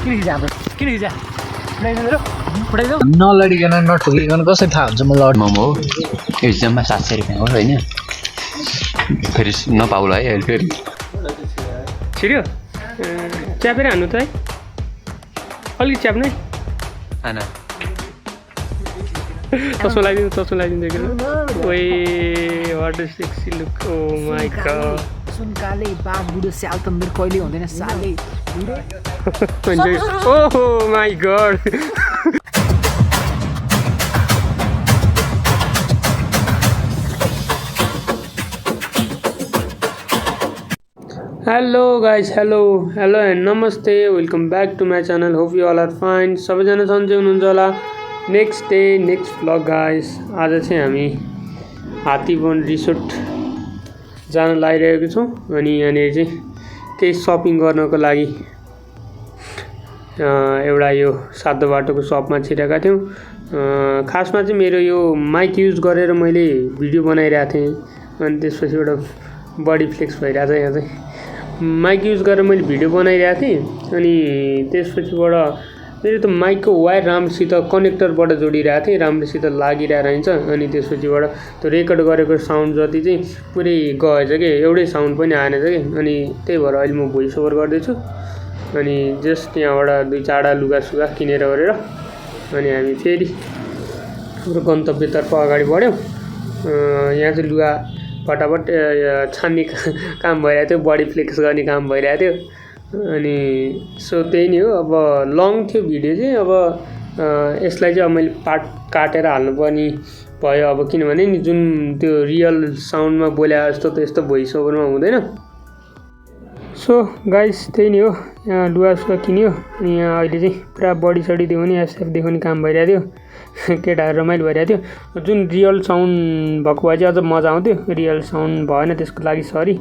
किन खिचा पठाइदेऊ नलडिकन नठोकिकन कसरी थाहा हुन्छ म लड मोमो एक्जाममा 700 रुपियाँ हो होइन फेरि नपाउला है अहिले फेरि छिर्यो च्यापेर हान्नु त है अलिक च्याप्नु है खाना चस्मा लगाइदिनु कि ओए what is sexy look oh my God सुन काले बाप बुढो स्याल त मेरो कहिले हुँदैन साले ओहो my God hello guys hello and namaste welcome back to my channel hope you all are fine सबैजना सन्चै हुनुहुन्छ होला next day next vlog guys आज चाहिँ हामी हात्तीवन रिसोर्ट जान लागिरहेको छौँ अनि यहाँनिर चाहिँ केही सपिङ गर्नको लागि एउटा यो सातो बाटोको सपमा छिरेका थियौँ खासमा चाहिँ मेरो यो माइक युज गरेर मैले भिडियो बनाइरहेको थिएँ अनि त्यसपछि एउटा बडी फ्लेक्स भइरहेको छ यहाँ चाहिँ माइक युज गरेर मैले भिडियो बनाइरहेको थिएँ अनि त्यसपछिबाट मेरो त माइकको वायर राम्रोसित कनेक्टरबाट जोडिरहेको थिएँ राम्रोसित लागिरहेको रहेछ अनि त्यसपछिबाट त्यो रेकर्ड गरेको साउन्ड जति चाहिँ पुरै गएछ कि एउटै साउन्ड पनि आएन कि अनि त्यही भएर अहिले म भोइस ओभर गर्दैछु अनि जस्ट त्यहाँबाट 2-4 लुगासुगा किनेर गरेर अनि हामी फेरि हाम्रो गन्तव्यतर्फ अगाडि बढ्यौँ यहाँ चाहिँ लुगा फटाफट छान्ने काम भइरहेको थियो बडी फ्लेक्स गर्ने काम भइरहेको थियो अनि सो त्यही नै हो अब लङ थियो भिडियो चाहिँ अब यसलाई चाहिँ अब मैले पार्ट काटेर हाल्नुपर्ने भयो अब किनभने नि जुन त्यो रियल साउन्डमा बोले जस्तो त यस्तो भोइस ओभरमा हुँदैन सो गाइस त्यही नै हो यहाँ लुगासुगा किन्यो अनि यहाँ अहिले चाहिँ पुरा बडी सडी देखाउने एसएफ देखाउने काम भइरहेको थियो केटाहरू रमाइलो भइरहेको थियो जुन रियल साउन्ड भएको भए चाहिँ अझ मजा आउँथ्यो रियल साउन्ड भएन त्यसको लागि सरी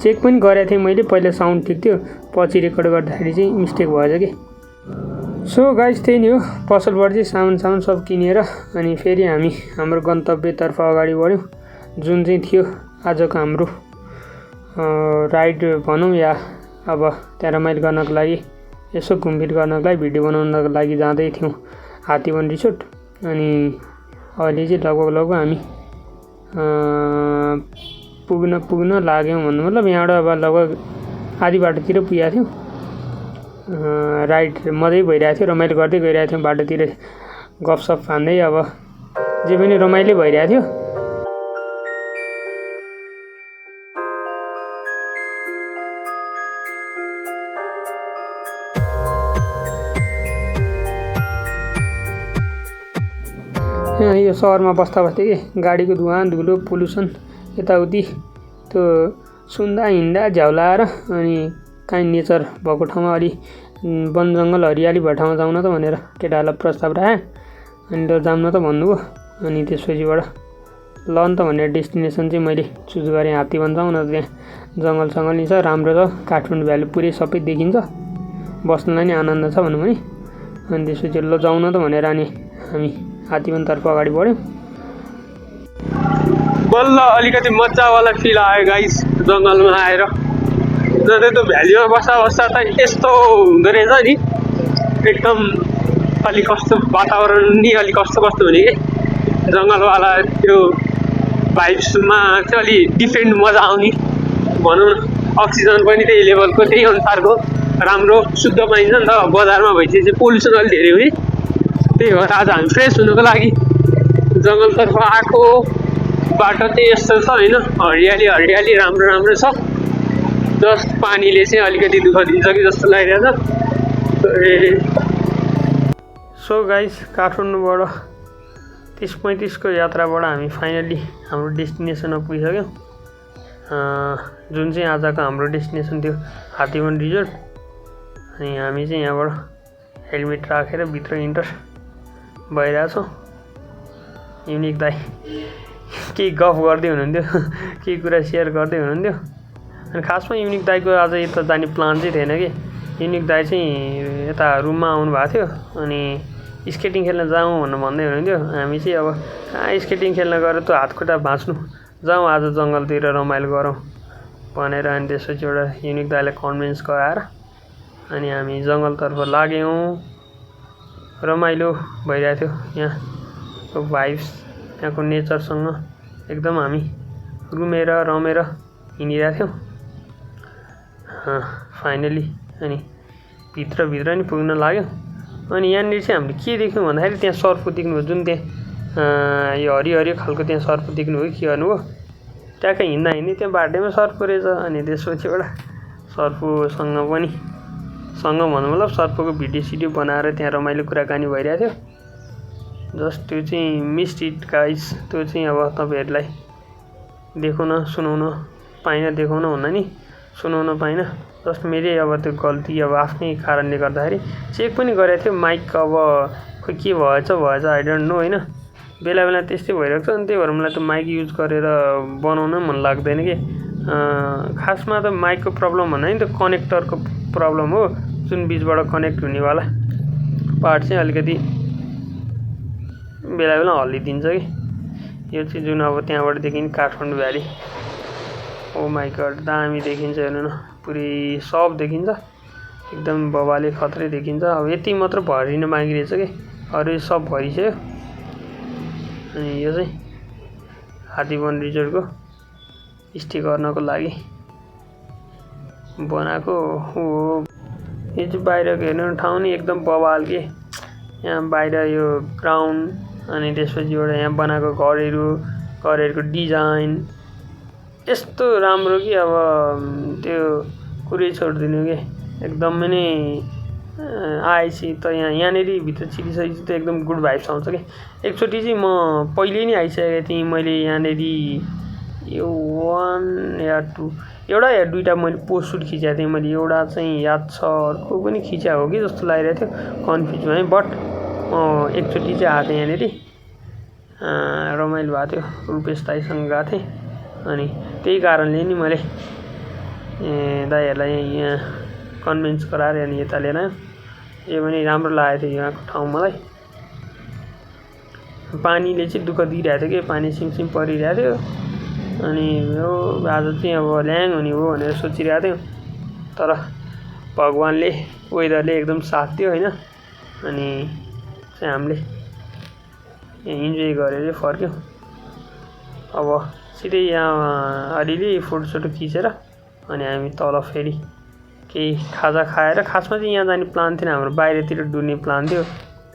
चेक पनि गरेको थिएँ मैले पहिला साउन्ड ठिक थियो पछि रेकर्ड गर्दाखेरि चाहिँ मिस्टेक भएछ कि सो गाइस त्यही नै हो पसलबाट चाहिँ सामान सब किनेर अनि फेरि हामी हाम्रो गन्तव्यतर्फ अगाडि बढ्यौँ जुन चाहिँ थियो आजको हाम्रो राइड भनौँ या अब त्यहाँ रमाइलो गर्नको लागि यसो घुमफिर गर्नको लागि भिडियो बनाउनको लागि जाँदै थियौँ हात्तीवन रिसोर्ट अनि अहिले चाहिँ लगभग हामी पुग्न लाग्यौँ भन्नु मतलब यहाँबाट अब लगभग आधी बाटोतिर पुगेका थियौँ राइड मजै भइरहेको थियो रमाइलो गर्दै गइरहेको थियौँ बाटोतिर गफसफ हान्दै अब जे पनि रमाइलो भइरहेको थियो यो सहरमा बस्दा के गाडीको धुवाँ धुलो पोल्युसन यताउति त्यो सुन्दा हिँड्दा झ्याउलाएर अनि काहीँ नेचर भएको ठाउँमा अलि वन जङ्गल हरियाली भएको ठाउँमा जाउन त भनेर केटाहरूलाई प्रस्ताव राखेँ अनि त जाउन त भन्नुभयो अनि त्यसपछिबाट लन त भनेर डेस्टिनेसन चाहिँ मैले चुज गरेँ हात्तीवन जाउँ न त्यहाँ जङ्गल नि छ राम्रो छ काठमाडौँ भ्याली पुरै सबै देखिन्छ बस्नलाई नि आनन्द छ भनौँ भने अनि त्यसपछि ल जाउँ न त भनेर अनि हामी हात्तीवनतर्फ अगाडि बढ्यौँ बल्ल अलिकति मजावाला फिल आयो गाइस जङ्गलमा आएर जस्तै त्यो भ्यालीमा बस्दा त यस्तो हुँदो रहेछ नि एकदम अलिक कस्तो वातावरण नि अलिक कस्तो हुने कि जङ्गलवाला त्यो भाइब्समा चाहिँ अलि डिफ्रेन्ट मजा आउने भनौँ न अक्सिजन पनि त्यही लेभलको त्यही अनुसारको राम्रो शुद्ध पाइन्छ नि त बजारमा भइसकेपछि पोल्युसन अलिक धेरै हुने त्यही भएर आज हामी फ्रेस हुनुको लागि जङ्गलतर्फ आएको बाटो चाहिँ यस्तो छ होइन हरियाली राम्रो छ जस्ट पानीले चाहिँ अलिकति दुःख दिन्छ कि जस्तो लागिरहेछ सो गाइस काठमाडौँबाट 30-35 को यात्राबाट हामी फाइनल्ली हाम्रो डेस्टिनेसनमा पुगिसक्यौँ जुन चाहिँ आजको हाम्रो डेस्टिनेसन थियो हात्तीवन रिजोर्ट अनि हामी चाहिँ यहाँबाट हेलमेट राखेर भित्र इन्टर भइरहेछौँ युनिक दाई केही गफ गर्दै हुनुहुन्थ्यो केही कुरा सेयर गर्दै हुनुहुन्थ्यो अनि खासमा युनिक दाईको आज यता जाने प्लान चाहिँ थिएन कि युनिक दाई चाहिँ यता रुममा आउनु भएको थियो अनि स्केटिङ खेल्न जाउँ भन्दै हुनुहुन्थ्यो हामी चाहिँ अब स्केटिङ खेल्न गएर त्यो हातखुट्टा भाँच्नु जाउँ आज जङ्गलतिर रमाइलो गरौँ भनेर अनि त्यसपछि एउटा युनिक दाईलाई कन्भिन्स गराएर अनि हामी जङ्गलतर्फ लाग्यौँ रमाइलो भइरहेको थियो यहाँको भाइब्स यहाँको नेचरसँग एकदम हामी घुमेर रमेर हिँडिरहेको थियौँ फाइनली अनि भित्र नि पुग्न लाग्यो अनि यहाँनिर चाहिँ हामीले के देख्यौँ भन्दाखेरि त्यहाँ सर्प देख्नुभयो जुन त्यहाँ यो हरियो खालको त्यहाँ सर्प देख्नुभयो के गर्नुभयो ट्याक्कै हिँड्दा त्यहाँ बाटैमा सर्प रहेछ अनि त्यसपछि एउटा सर्पसँग पनि भनौँ मतलब सर्पको भिडियो बनाएर त्यहाँ रमाइलो कुराकानी भइरहेको थियो जस्ट त्यो चाहिँ मिस्ड इट गाइज त्यो चाहिँ अब तपाईँहरूलाई देखाउन सुनाउन पाइनँ देखाउन हुन्न नि सुनाउन पाइनँ जस्ट मेरै अब त्यो गल्ती अब आफ्नै कारणले गर्दाखेरि चेक पनि गरेको थियो माइक अब खोइ के भएछ आई डोन्ट नो होइन बेला त्यस्तै भइरहेको छ अनि त्यही भएर मलाई त्यो माइक युज गरेर बनाउन मन लाग्दैन कि खासमा त माइकको प्रब्लम भन्दा नि त्यो कनेक्टरको प्रब्लम हो जुन बिचबाट कनेक्ट हुनेवाला पार्ट चाहिँ अलिकति बेला हल्लिदिन्छ कि यो चाहिँ जुन अब त्यहाँबाट देखिने Kathmandu valley oh my god दामी देखिन्छ हेर्नु न पुरै सब देखिन्छ एकदम बबाले खत्रै देखिन्छ अब यति मात्र भरिन बाँकी रहेछ कि अरू सब भरिसक्यो अनि यो चाहिँ हात्तीवन रिजोर्टको स्टे गर्नको लागि बनाएको हो यो चाहिँ बाहिरको हेर्नु ठाउँ नि एकदम बबाल के यहाँ बाहिर यो ग्राउन्ड अनि त्यसपछि एउटा यहाँ बनाएको घरहरूको डिजाइन यस्तो राम्रो कि अब त्यो कुरै छोडिदिनु कि एकदमै नै आएपछि त यहाँनिर भित्र छिरिसकेपछि त एकदम गुड भाइब्स आउँछ कि एकचोटि चाहिँ म पहिले नै आइसकेको थिएँ मैले यहाँनिर यो 1 या 2 एउटा या दुईवटा मैले पोस्ट सुट खिचेको थिएँ मैले एउटा चाहिँ याद छ अर्को पनि खिचेको हो कि जस्तो लागिरहेको थियो कन्फ्युज भएँ बट एकचोटि चाहिँ आएको थिएँ यहाँनिर रमाइलो भएको थियो रुपेश दाइसँग गएको थिएँ अनि त्यही कारणले नि मैले दाइहरूलाई यहाँ कन्भिन्स गराएर अनि यता लिएर यो पनि राम्रो लागेको थियो यहाँको ठाउँ मलाई पानीले चाहिँ दुःख दिइरहेको थियो कि पानी सिमसिम परिरहेको थियो अनि यो आज चाहिँ अब ल्याङ हुने हो भनेर सोचिरहेको थियौँ तर भगवान्ले वेदरले एकदम साथ दियो होइन अनि चाहिँ हामीले इन्जोय गरेर फर्क्यौँ अब सिधै यहाँ अलिअलि फोटोसोटो खिचेर अनि हामी तल फेरि केही खाजा खाएर खासमा चाहिँ यहाँ जाने प्लान थिएन हाम्रो बाहिरतिर डुल्ने प्लान थियो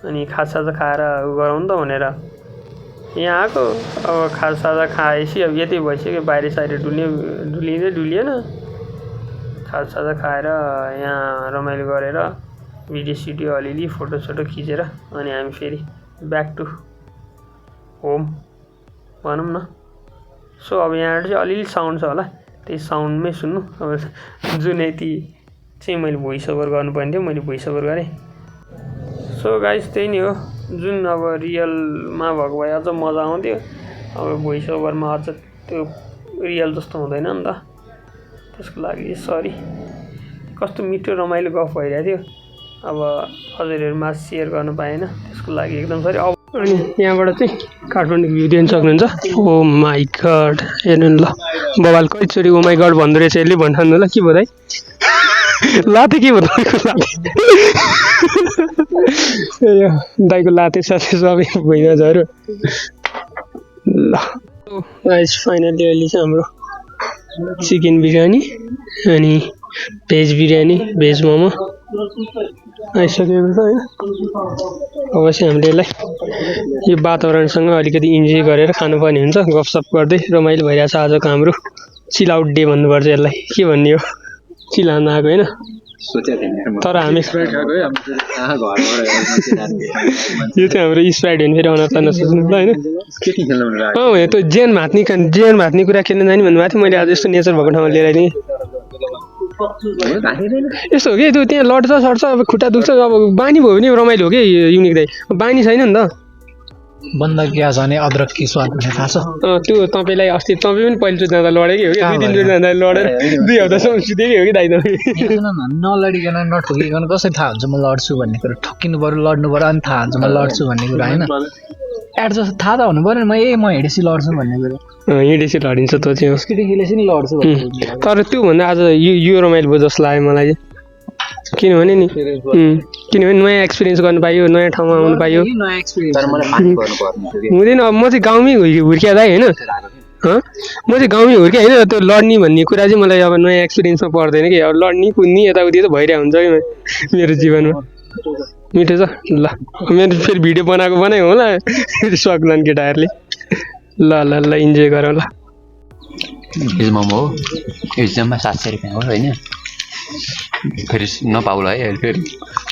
अनि खाजासाजा खाएर गरौँ त भनेर यहाँ आएको अब खाजासाजा खाएपछि अब यति भइसक्यो बाहिर साइड डुलिएन खाजासाजा खाएर यहाँ रमाइलो गरेर भिडियो अलिअलि फोटोसोटो खिचेर अनि हामी फेरि ब्याक टु होम भनौँ न सो अब यहाँ चाहिँ अलिअलि साउन्ड छ होला त्यही साउन्डमै सुन्नु अब जुन यति चाहिँ मैले भोइस ओभर गर्नुपर्ने थियो मैले भोइस ओभर गरेँ सो गाइस त्यही नै हो जुन अब रियलमा भएको भए अझ मजा आउँथ्यो अब भोइस ओभरमा अझ त्यो रियल जस्तो हुँदैन नि त त्यसको लागि सरी कस्तो मिठो रमाइलो गफ भइरहेको थियो अब हजुरहरूमा सेयर गर्न पाएन त्यसको लागि एकदम सरी अब अनि यहाँबाट चाहिँ काठमाडौँको भ्यू देख्न सक्नुहुन्छ ओ माई गड हेर्नु ल बबाल कतिचोटि ओ माई गड भन्दो रहेछ यसले भन्नु ल के भयो दाइ लाते के भयो तपाईँको लाते दाइको लाते साथै सबै भइना झऱ्यो ल गाइस फाइनली अहिले चाहिँ हाम्रो चिकन बिरयानी अनि भेज बिरयानी भेज मोमो आइसकेको छ होइन अवश्य हामीले यसलाई यो वातावरणसँग अलिकति इन्जोय गरेर खानुपर्ने हुन्छ गफसफ गर्दै रमाइलो भइरहेछ आजको हाम्रो चिल आउट डे भन्नुपर्छ यसलाई के भन्ने हो चिल हान्न आएको होइन तर हामी यो चाहिँ हाम्रो स्प्राइट होइन फेरि अनुहार तान्न सक्नु ल होइन त्यो जेन भात्ने कुरा खेल्न जाने भन्नुभएको थियो मैले आज यस्तो नेचर भएको ठाउँमा लिएर आइदिएँ यस्तो हो कि त्यो त्यहाँ लड्छ सर्छ अब खुट्टा दुख्छ अब बानी भयो भने रमाइलो हो कि युनिक दाइ बानी छैन नि त बन्द क्या भने अदरक कि स्वाद थाहा छ त्यो तपाईँलाई अस्ति तपाईँ पनि पहिलोचोटि जाँदा लडेकै हो कि 2-3 चोटि जाँदा लडेर 2 हप्तासम्म सुतेकै हो कि दाइ तपाईँ नलडिकन नठोकिकन कसरी थाहा हुन्छ म लड्छु भन्ने कुरा ठोकिनु पऱ्यो लड्नु पऱ्यो अनि थाहा हुन्छ म लड्छु भन्ने कुरा होइन एडजस्ट थाहा त हुनु पऱ्यो नि म हिँडेपछि लड्छु भन्ने कुरा हिँडेपछि लडिन्छ त्यो चाहिँ केटीकेले चाहिँ लड्छु तर त्योभन्दा आज यो रमाइलो भयो जस्तो लाग्यो मलाई चाहिँ किनभने नि किनभने नयाँ एक्सपिरियन्स गर्नु पाइयो नयाँ ठाउँमा आउनु पाइयो नयाँ एक्सपिरियन्स तर मलाई पानी गर्नु पर्ने थियो कि हुँदैन अब म चाहिँ गाउँमै हुर्किया दाइ होइन म चाहिँ गाउँमै हुर्किया होइन त्यो लड्ने भन्ने कुरा चाहिँ मलाई अब नयाँ एक्सपिरियन्समा पर्दैन कि अब लड्ने कुद्ने यताउति त भइरहेको हुन्छ कि मेरो जीवनमा मिठो छ ल मेरो फेरि भिडियो बनाएको बनाइ होला फेरि सक्लान् केटाहरूले ल ल ल इन्जोय गरौँ ल भेज मोमो हो एक्जाममा 700 रुपियाँ हो होइन फेरि नपाउला है अहिले फेरि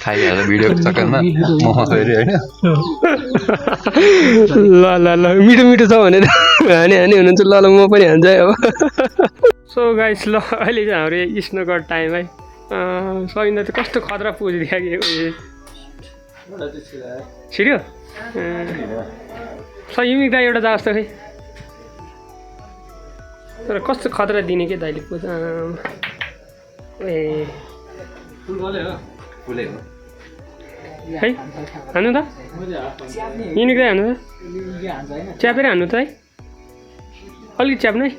खाइहाल्छ भिडियोको चक्करमा मोमो फेरि होइन ल ल ल मिठो मिठो छ भनेर हाने हाने हुनुहुन्छ ल ल म पनि हान्छ है अब सो गाइस ल अहिले चाहिँ हाम्रो स्नोकर टाइम है सकिँदा चाहिँ कस्तो खतरा पोज देखाएको छिर्यो युनिक दाइ एउटा जाओस् त खै तर कस्तो खतरा दिने के दाइले पोज ए है हान्नु त युनिक दाइ हान्नु त च्यापेर हान्नु त है अलिक च्याप्नु है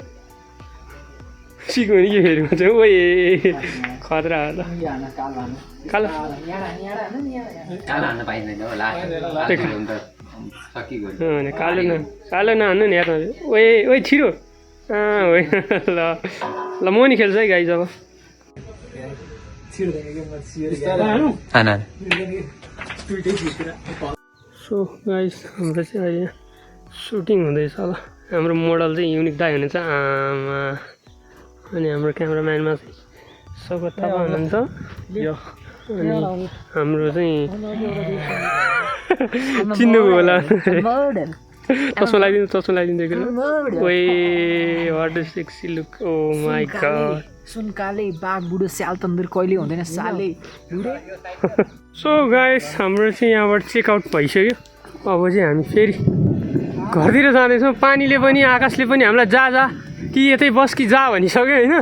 सिक्यो भने के फेरि हुन्छ ओ ए खतरा हो ल कालो हान्न पाइँदैन होला कालो नहान्नु नि याद ओए ओए छिरो होइन ल ल म नि खेल्छु है गाई जब सो गाइस हाम्रो चाहिँ अहिले सुटिङ हुँदैछ ल हाम्रो मोडल चाहिँ युनिक दाइ हुनेछ आमा अनि हाम्रो क्यामराम्यानमा चाहिँ सौगत थापा हुनुहुन्छ अनि हाम्रो चाहिँ चिन्नुभयो होला चस्मा लगाइदिनु ओए what a sexy look oh my God सुनकाले बाघ बुढो स्याल तन्दुर कहिले हुँदैन साले सो गाइस हाम्रो चाहिँ यहाँबाट चेकआउट भइसक्यो अब चाहिँ हामी फेरि घरतिर जाँदैछौँ पानीले पनि आकाशले पनि हामीलाई जा जा कि यतै बस कि जा भनिसक्यो होइन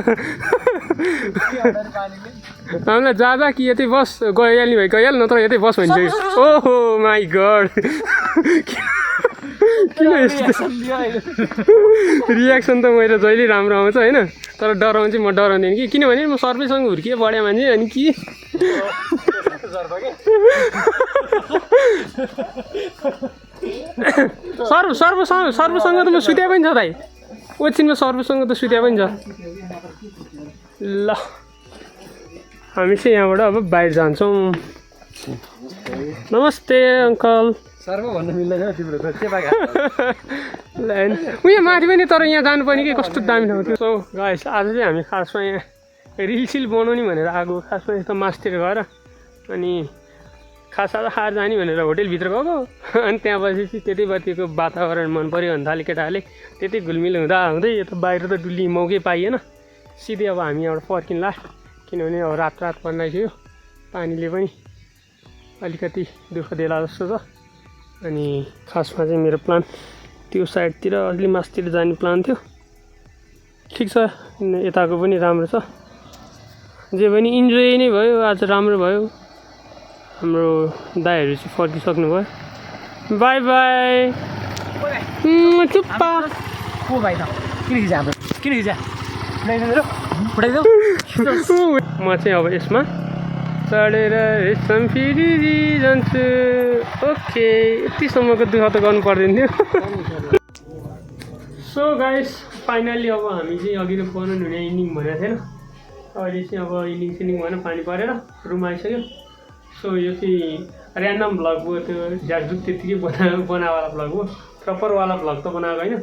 हामीलाई जा जा कि यतै बस गइहाल्ने भयो गइहाल्नु नत्र यतै बस भनिसक्यो ओहो माई गड किन यस्तो रियाक्सन त मेरो जहिले राम्रो आउँछ होइन तर डराउनु चाहिँ म डराउँदैन कि किनभने म सर्वेसँग हुर्किएँ बढे मान्छे अनि के सर्वसँग त म सुत्या पनि छ दाइ ओछिनमा सर्वसँग त सुत्या पनि छ ल हामी चाहिँ यहाँबाट अब बाहिर जान्छौँ नमस्ते अङ्कल सर्व भन्नु मिल्दैन तिम्रो उयो माथि पनि तर यहाँ जानुपर्ने कि कस्तो दामी ठाउँ थियो सो गाइस आज चाहिँ हामी खासमा यहाँ रिलसिल बनाउने भनेर आएको खासमा यस्तो मासतिर गएर अनि खासा खाएर जाने भनेर होटेलभित्र गएको अनि त्यहाँ बसेपछि त्यति बत्तीको वातावरण मन पऱ्यो भन्दा अलिक केटाहरूले त्यति घुलमिल हुँदा हुँदै यता बाहिर त डुल्ली मौकै पाइएन सिधै अब हामी यहाँबाट फर्किन्ला किनभने अब रात पर्नाइसक्यो पानीले पनि अलिकति दुःख देला जस्तो छ अनि खासमा चाहिँ मेरो प्लान त्यो साइडतिर अलि मासतिर जाने प्लान थियो ठिक छ यताको पनि राम्रो छ जे पनि इन्जोय नै भयो आज राम्रो भयो हाम्रो दाइहरू चाहिँ फर्किसक्नु भयो बाई बाई चुप्पा को भाइ त किन खिचा म चाहिँ अब यसमा चढेर रेशम फेरि जान्छु ओके यतिसम्मको दुःख त गर्नु पर्दैन थियो सो गाइस फाइनल्ली अब हामी चाहिँ अघि त बनाउनु हुने इन्डिङ भनेको थिएन अहिले चाहिँ अब इन्डिङ सिन्डिङ भएन पानी परेर रुम आइसक्यो सो यो चाहिँ ऱ्यान्डम भ्लग भयो त्यो झ्याकझुक त्यत्तिकै बनावाला भ्लग हो प्रपरवाला भ्लग त बनाएको होइन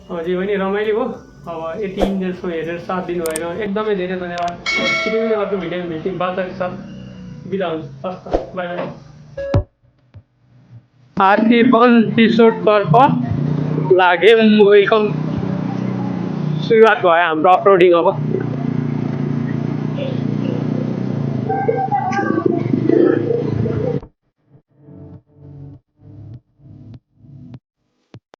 अब जे पनि रमाइलो भयो अब यति इन्जेलसम्म हेरेर साथ दिनुभएर एकदमै धेरै धन्यवाद फेरि पनि अर्को भिडियोमा भेट्यौँ बाचाको साथ बिदा हुन्छ हस् त बाई बाई आरती रिसोर्टतर्फ लाग्यो वेलकम सुरुवात भयो हाम्रो अपलोडिङ अब